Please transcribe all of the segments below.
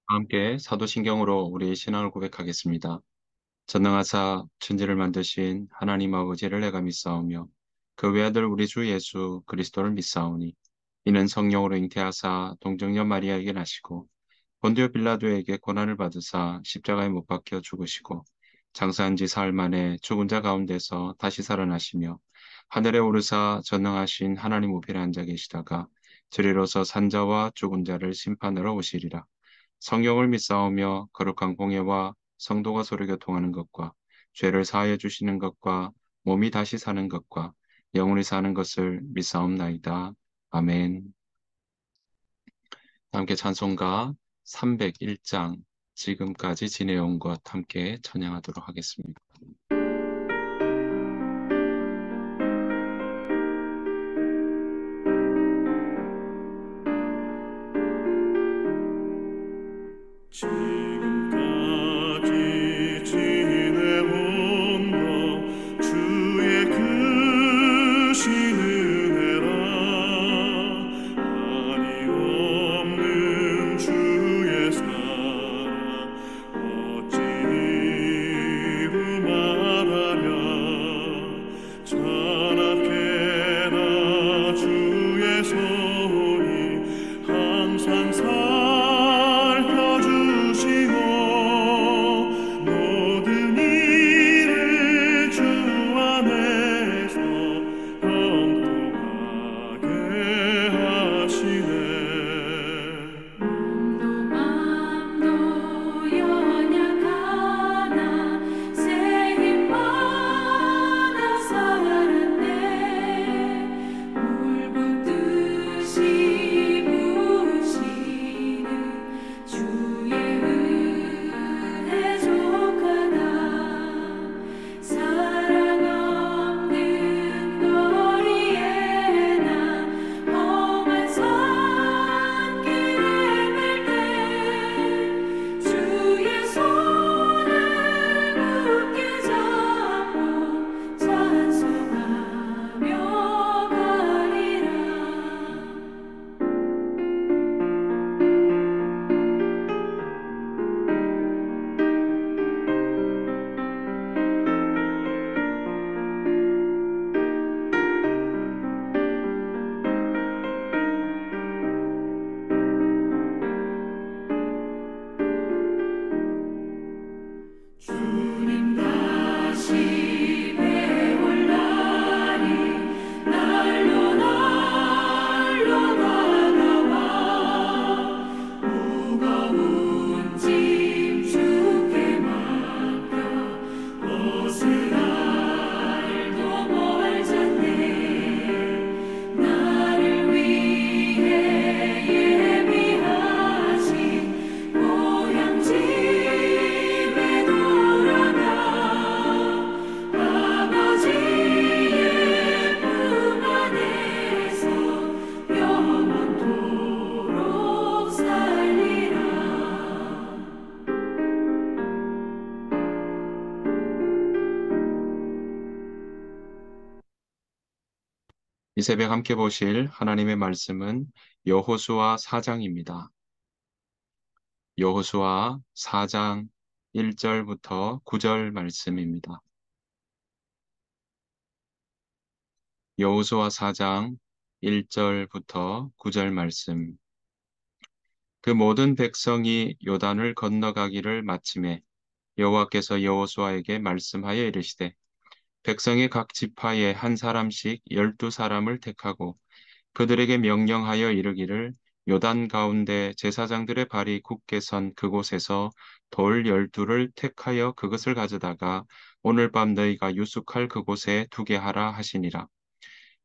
함께 사도신경으로 우리의 신앙을 고백하겠습니다. 전능하사 천지를 만드신 하나님 아버지를 내가 믿사오며 그 외아들 우리 주 예수 그리스도를 믿사오니 이는 성령으로 잉태하사 동정녀 마리아에게 나시고 본디오 빌라도에게 고난을 받으사 십자가에 못 박혀 죽으시고 장사한 지 사흘 만에 죽은 자 가운데서 다시 살아나시며 하늘에 오르사 전능하신 하나님 우편에 앉아 계시다가 저리로서 산자와 죽은 자를 심판하러 오시리라. 성경을 믿사오며 거룩한 공예와 성도가 서로 교통하는 것과 죄를 사하여 주시는 것과 몸이 다시 사는 것과 영원히 사는 것을 믿사옵나이다. 아멘. 함께 찬송가 301장 지금까지 지내온 것 함께 찬양하도록 하겠습니다. 지금까지 지내온 것 주의 크신 은혜라. 한이 없는 주의 사랑 어찌 이루 말하랴. 찬악해라 주의 손이 항상 살펴주시고 모든 일을 주 안에서 형통하게 하시네. 맘도 연약하나 새 힘 받아 살았네. 물 붓듯이 부으시는 주의 은혜 족하다. 사랑 없는 거리에 나 험한 산길을 맬때 주의 손을 굳게 잡고 찬송하며 가리라. 주님 다시 배울 날이 날로 날로 다가와. 무거운 짐 주께 맡겨 벗을 날도 멀잖네. 나를 위해 예비하신 고향 집에 돌아가 아버지의 품 안에서 영원토록 살리라. 이 새벽 함께 보실 하나님의 말씀은 여호수아 4장입니다. 여호수아 4장 1절부터 9절 말씀입니다. 여호수아 4장 1절부터 9절 말씀. 그 모든 백성이 요단을 건너가기를 마침에 여호와께서 여호수아에게 말씀하여 이르시되 백성의 각 지파에 한 사람씩 12사람을 택하고 그들에게 명령하여 이르기를 요단 가운데 제사장들의 발이 굳게 선 그곳에서 돌 12를 택하여 그것을 가져다가 오늘 밤 너희가 유숙할 그곳에 두게 하라 하시니라.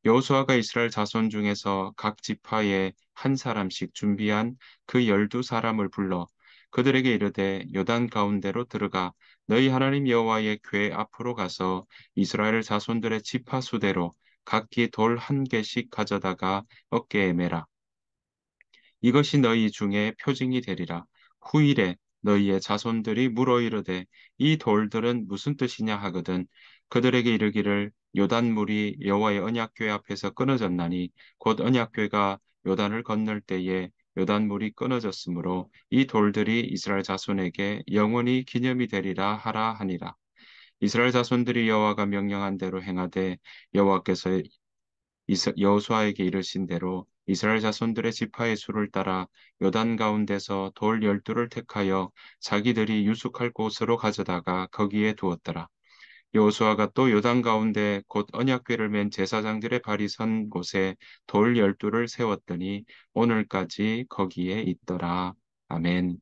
여호수아가 이스라엘 자손 중에서 각 지파에 한 사람씩 준비한 그 12사람을 불러 그들에게 이르되 요단 가운데로 들어가 너희 하나님 여호와의 궤 앞으로 가서 이스라엘 자손들의 지파 수대로 각기 돌 한 개씩 가져다가 어깨에 매라. 이것이 너희 중에 표징이 되리라. 후일에 너희의 자손들이 물어 이르되 이 돌들은 무슨 뜻이냐 하거든 그들에게 이르기를 요단물이 여호와의 언약궤 앞에서 끊어졌나니 곧 언약궤가 요단을 건널 때에 요단물이 끊어졌으므로 이 돌들이 이스라엘 자손에게 영원히 기념이 되리라 하라 하니라. 이스라엘 자손들이 여호와가 명령한 대로 행하되 여호와께서 여호수아에게 이르신 대로 이스라엘 자손들의 지파의 수를 따라 요단 가운데서 돌 12를 택하여 자기들이 유숙할 곳으로 가져다가 거기에 두었더라. 여호수아가 또 요단 가운데 곧 언약궤를 맨 제사장들의 발이 선 곳에 돌 12를 세웠더니 오늘까지 거기에 있더라. 아멘.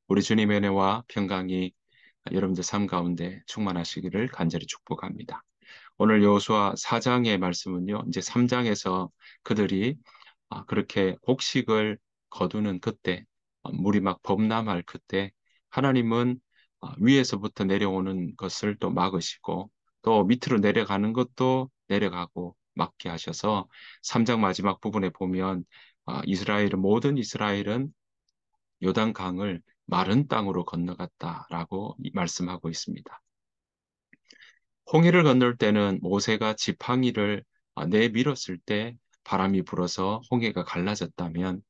우리 주님의 은혜와 평강이 여러분들 삶 가운데 충만하시기를 간절히 축복합니다. 오늘 여호수아 4장의 말씀은요. 이제 3장에서 그들이 그렇게 곡식을 거두는 그때 물이 막 범람할 그때 하나님은 위에서부터 내려오는 것을 또 막으시고 또 밑으로 내려가는 것도 내려가고 막게 하셔서 3장 마지막 부분에 보면 모든 이스라엘은 요단강을 마른 땅으로 건너갔다라고 말씀하고 있습니다. 홍해를 건널 때는 모세가 지팡이를 내밀었을 때 바람이 불어서 홍해가 갈라졌다면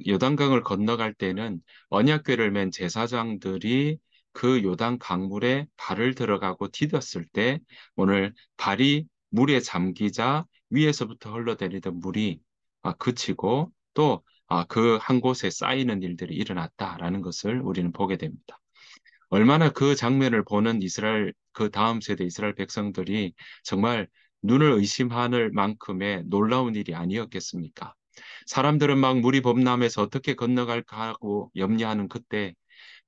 요단강을 건너갈 때는 언약궤를 맨 제사장들이 그 요단 강물에 발을 들어가고 디뎠을 때 오늘 발이 물에 잠기자 위에서부터 흘러내리던 물이 그치고 또 그 한 곳에 쌓이는 일들이 일어났다라는 것을 우리는 보게 됩니다. 얼마나 그 장면을 보는 이스라엘, 그 다음 세대 이스라엘 백성들이 정말 눈을 의심하는 만큼의 놀라운 일이 아니었겠습니까? 사람들은 막 물이 범람해서 어떻게 건너갈까 하고 염려하는 그때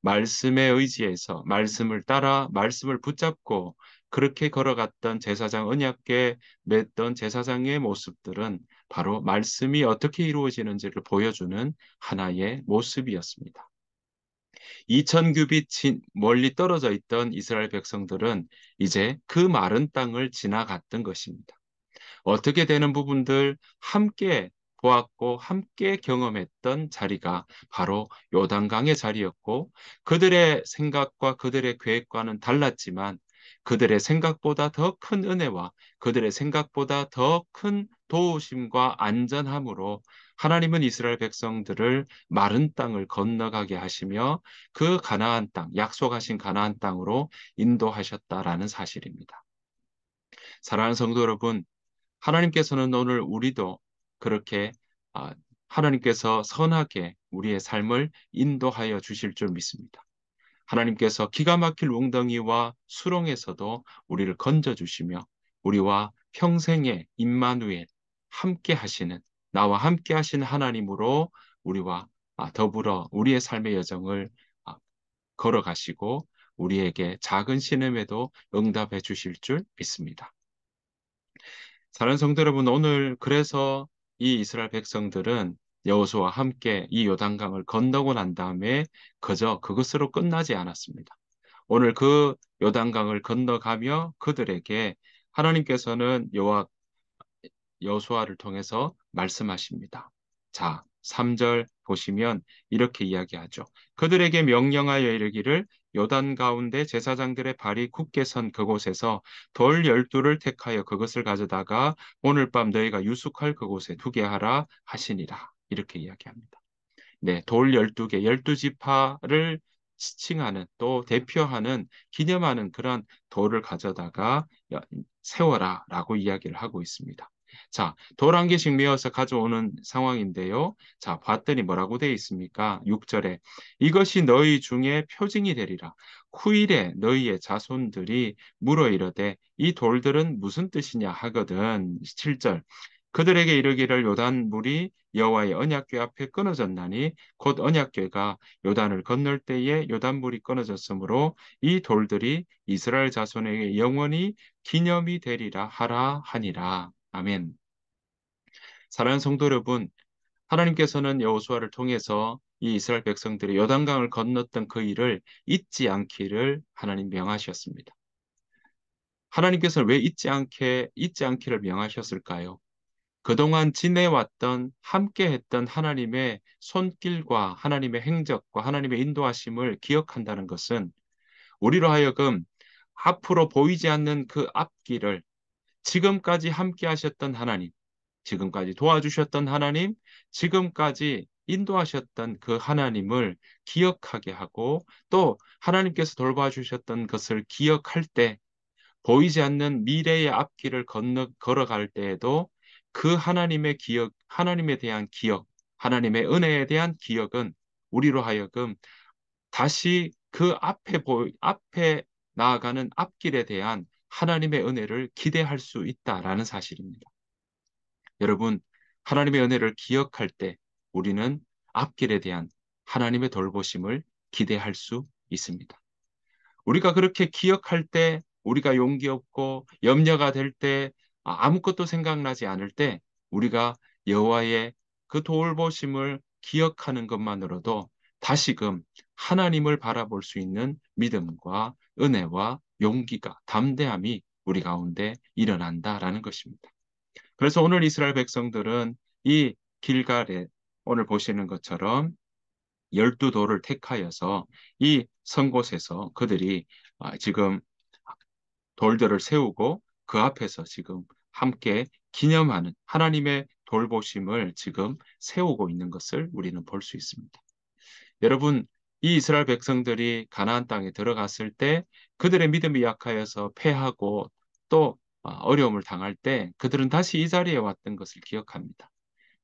말씀에 의지해서 말씀을 따라 말씀을 붙잡고 그렇게 걸어갔던 제사장 언약궤 맸던 제사장의 모습들은 바로 말씀이 어떻게 이루어지는지를 보여주는 하나의 모습이었습니다. 2000규빗 멀리 떨어져 있던 이스라엘 백성들은 이제 그 마른 땅을 지나갔던 것입니다. 어떻게 되는 부분들 함께 보았고 함께 경험했던 자리가 바로 요단강의 자리였고 그들의 생각과 그들의 계획과는 달랐지만 그들의 생각보다 더 큰 은혜와 그들의 생각보다 더 큰 도우심과 안전함으로 하나님은 이스라엘 백성들을 마른 땅을 건너가게 하시며 그 가나안 땅, 약속하신 가나안 땅으로 인도하셨다라는 사실입니다. 사랑하는 성도 여러분, 하나님께서는 오늘 우리도 그렇게 아, 하나님께서 선하게 우리의 삶을 인도하여 주실 줄 믿습니다. 하나님께서 기가 막힐 웅덩이와 수렁에서도 우리를 건져 주시며 우리와 평생의 임마누엘 함께 하시는 나와 함께 하신 하나님으로 우리와 더불어 우리의 삶의 여정을 아, 걸어가시고 우리에게 작은 신음에도 응답해 주실 줄 믿습니다. 사랑하는 성도 여러분, 오늘 그래서 이 이스라엘 백성들은 여호수아와 함께 이 요단강을 건너고 난 다음에 그저 그것으로 끝나지 않았습니다. 오늘 그 요단강을 건너가며 그들에게 하나님께서는 여호수아를 통해서 말씀하십니다. 자, 3절 보시면 이렇게 이야기하죠. 그들에게 명령하여 이르기를 요단 가운데 제사장들의 발이 굳게 선 그곳에서 돌 12를 택하여 그것을 가져다가 오늘 밤 너희가 유숙할 그곳에 두게 하라 하시니라. 이렇게 이야기합니다. 네, 돌 12개, 12지파를 지칭하는 또 대표하는 기념하는 그런 돌을 가져다가 세워라라고 이야기를 하고 있습니다. 자, 돌 한 개씩 메어서 가져오는 상황인데요. 자, 봤더니 뭐라고 되어 있습니까? 6절에 이것이 너희 중에 표징이 되리라. 후일에 너희의 자손들이 물어 이르되 이 돌들은 무슨 뜻이냐 하거든. 7절 그들에게 이르기를 요단 물이 여호와의 언약궤 앞에 끊어졌나니 곧 언약궤가 요단을 건널 때에 요단물이 끊어졌으므로 이 돌들이 이스라엘 자손에게 영원히 기념이 되리라 하라 하니라. 아멘. 사랑하는 성도 여러분, 하나님께서는 여호수아를 통해서 이 이스라엘 백성들이 요단강을 건넜던 그 일을 잊지 않기를 하나님 명하셨습니다. 하나님께서는 왜 잊지 않기를 명하셨을까요? 그동안 지내왔던 함께했던 하나님의 손길과 하나님의 행적과 하나님의 인도하심을 기억한다는 것은 우리로 하여금 앞으로 보이지 않는 그 앞길을 지금까지 함께 하셨던 하나님, 지금까지 도와주셨던 하나님, 지금까지 인도하셨던 그 하나님을 기억하게 하고 또 하나님께서 돌봐주셨던 것을 기억할 때 보이지 않는 미래의 앞길을 걸어갈 때에도 그 하나님의 기억, 하나님에 대한 기억, 하나님의 은혜에 대한 기억은 우리로 하여금 다시 그 앞에 나아가는 앞길에 대한 하나님의 은혜를 기대할 수 있다라는 사실입니다. 여러분, 하나님의 은혜를 기억할 때 우리는 앞길에 대한 하나님의 돌보심을 기대할 수 있습니다. 우리가 그렇게 기억할 때, 우리가 용기 없고 염려가 될 때, 아무것도 생각나지 않을 때, 우리가 여호와의 그 돌보심을 기억하는 것만으로도 다시금 하나님을 바라볼 수 있는 믿음과 은혜와 용기가, 담대함이 우리 가운데 일어난다라는 것입니다. 그래서 오늘 이스라엘 백성들은 이 길갈에 오늘 보시는 것처럼 12돌을 택하여서 이 선 곳에서 그들이 지금 돌들을 세우고 그 앞에서 지금 함께 기념하는 하나님의 돌보심을 지금 세우고 있는 것을 우리는 볼 수 있습니다. 여러분, 이 이스라엘 백성들이 가나안 땅에 들어갔을 때 그들의 믿음이 약하여서 패하고 또 어려움을 당할 때 그들은 다시 이 자리에 왔던 것을 기억합니다.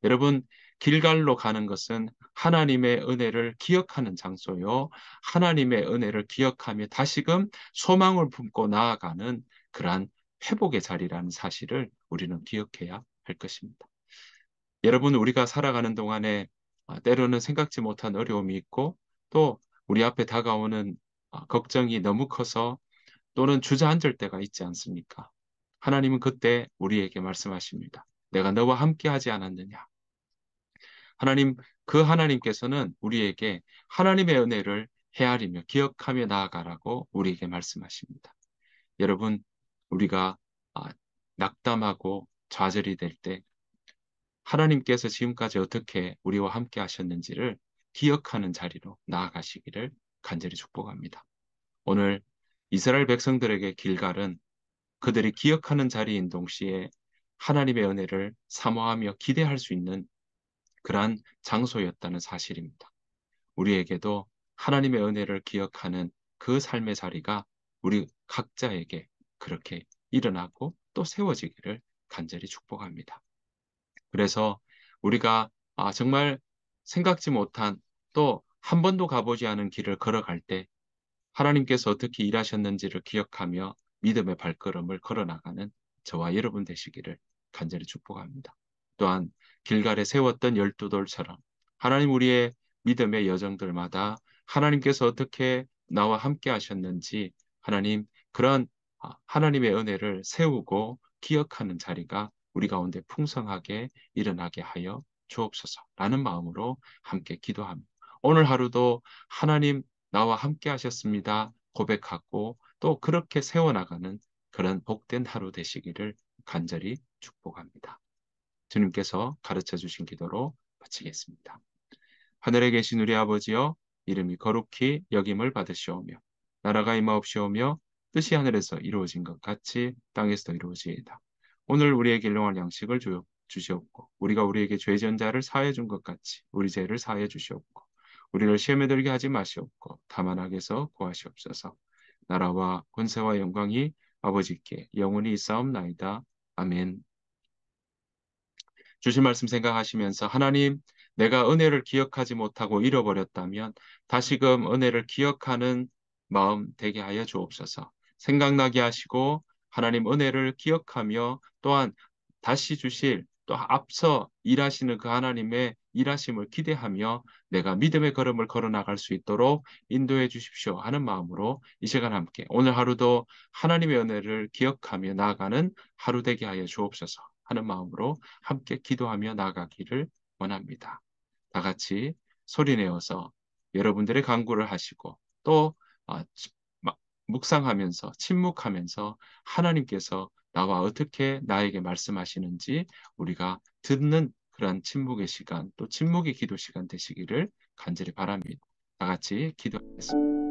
여러분, 길갈로 가는 것은 하나님의 은혜를 기억하는 장소요. 하나님의 은혜를 기억하며 다시금 소망을 품고 나아가는 그러한 회복의 자리라는 사실을 우리는 기억해야 할 것입니다. 여러분, 우리가 살아가는 동안에 때로는 생각지 못한 어려움이 있고 또 우리 앞에 다가오는 걱정이 너무 커서 또는 주저앉을 때가 있지 않습니까? 하나님은 그때 우리에게 말씀하십니다. 내가 너와 함께 하지 않았느냐? 하나님, 그 하나님께서는 우리에게 하나님의 은혜를 헤아리며 기억하며 나아가라고 우리에게 말씀하십니다. 여러분, 우리가 낙담하고 좌절이 될 때 하나님께서 지금까지 어떻게 우리와 함께 하셨는지를 기억하는 자리로 나아가시기를 간절히 축복합니다. 오늘 이스라엘 백성들에게 길갈은 그들이 기억하는 자리인 동시에 하나님의 은혜를 사모하며 기대할 수 있는 그러한 장소였다는 사실입니다. 우리에게도 하나님의 은혜를 기억하는 그 삶의 자리가 우리 각자에게 그렇게 일어나고 또 세워지기를 간절히 축복합니다. 그래서 우리가 정말 생각지 못한 또 한 번도 가보지 않은 길을 걸어갈 때 하나님께서 어떻게 일하셨는지를 기억하며 믿음의 발걸음을 걸어나가는 저와 여러분 되시기를 간절히 축복합니다. 또한 길갈에 세웠던 12돌처럼 하나님 우리의 믿음의 여정들마다 하나님께서 어떻게 나와 함께 하셨는지 하나님 그런 하나님의 은혜를 세우고 기억하는 자리가 우리 가운데 풍성하게 일어나게 하여 주옵소서라는 마음으로 함께 기도합니다. 오늘 하루도 하나님 나와 함께 하셨습니다. 고백하고 또 그렇게 세워나가는 그런 복된 하루 되시기를 간절히 축복합니다. 주님께서 가르쳐 주신 기도로 마치겠습니다. 하늘에 계신 우리 아버지여 이름이 거룩히 여김을 받으시오며 나라가 임하옵시오며 뜻이 하늘에서 이루어진 것 같이 땅에서도 이루어지이다. 오늘 우리에게 일용할 양식을 주시옵고 우리가 우리에게 죄 지은 자를 사하여 준 것 같이 우리 죄를 사하여 주시옵고 우리를 시험에 들게 하지 마시옵고 다만 악에서 구하시옵소서. 나라와 권세와 영광이 아버지께 영원히 있사옵나이다. 아멘. 주신 말씀 생각하시면서 하나님, 내가 은혜를 기억하지 못하고 잃어버렸다면 다시금 은혜를 기억하는 마음 되게 하여 주옵소서. 생각나게 하시고 하나님 은혜를 기억하며 또한 다시 주실 또 앞서 일하시는 그 하나님의 일하심을 기대하며 내가 믿음의 걸음을 걸어 나갈 수 있도록 인도해 주십시오 하는 마음으로 이 시간 함께 오늘 하루도 하나님의 은혜를 기억하며 나아가는 하루 되게 하여 주옵소서 하는 마음으로 함께 기도하며 나가기를 원합니다. 다 같이 소리내어서 여러분들의 간구를 하시고 또 아, 묵상하면서 침묵하면서 하나님께서 나와 어떻게 나에게 말씀하시는지 우리가 듣는 그러한 침묵의 시간 또 침묵의 기도 시간 되시기를 간절히 바랍니다. 다 같이 기도하겠습니다.